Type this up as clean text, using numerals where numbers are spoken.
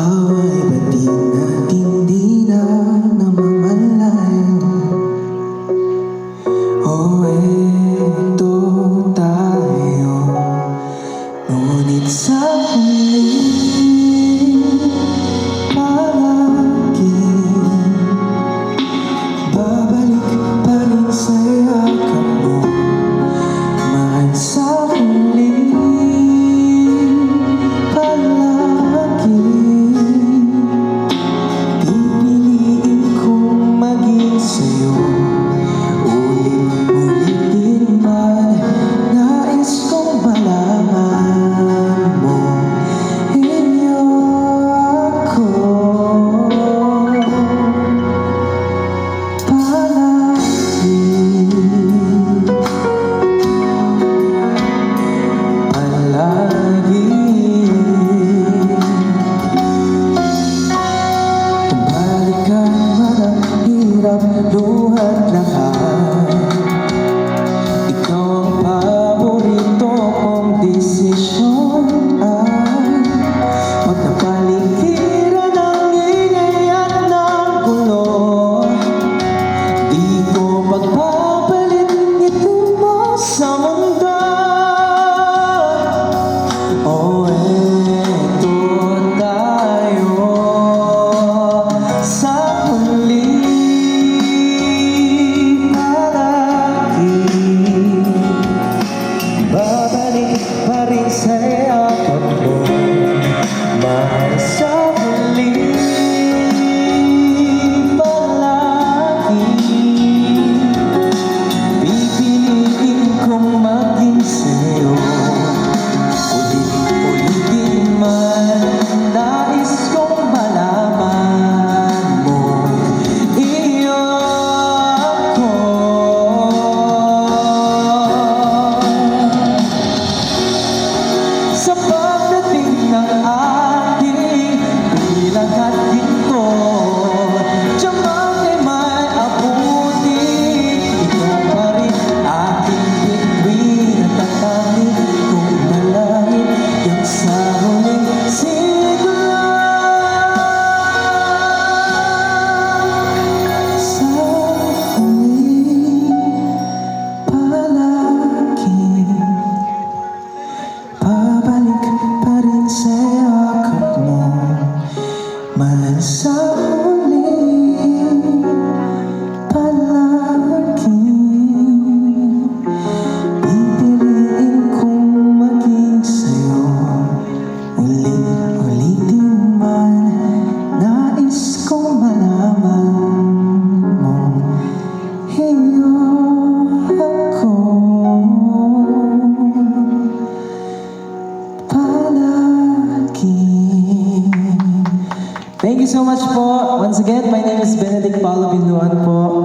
Away ba't di natin di na namamalayan? Eto tayo, ngunit sa huli palaging babalik pa rin sa yakap mo. Mahal sa huli palaging pipiliin kong maging sa'yo. Ulit-ulitin man, nais kong malaman mo, inyo ako palagi. Bumalik ka man ang hirap, luhat lahat. Ikaw ang paborito kong desisyon. Huwag na paligiran ng ingay at ng gulo. Di ko pagpapalit ito mo sa mundo. Eto tayo sa huli palagi. Babalik pa rin sa yakap mo. Mahal sa huli palagi. Pipiliin kong maging sa'yo. Ulit-ulitin man, nais kong malaman mo, iyo ako. Sa pagdating ng ating bilang at ginto, tiyamang may abuti. Ikaw pa rin aking bituin at tatangin kong dalangin yung sa huling sigla. Sa huli palagi, babalik pa rin sa yakap mo. Mahal sa huli palagi. Pipiliin kong maging sa'yo. Ulit-ulitin man, nais kong malaman mo, iyo ako palagi. Thank you so much po. Once again, my name is Benedict Paulo Biluan po.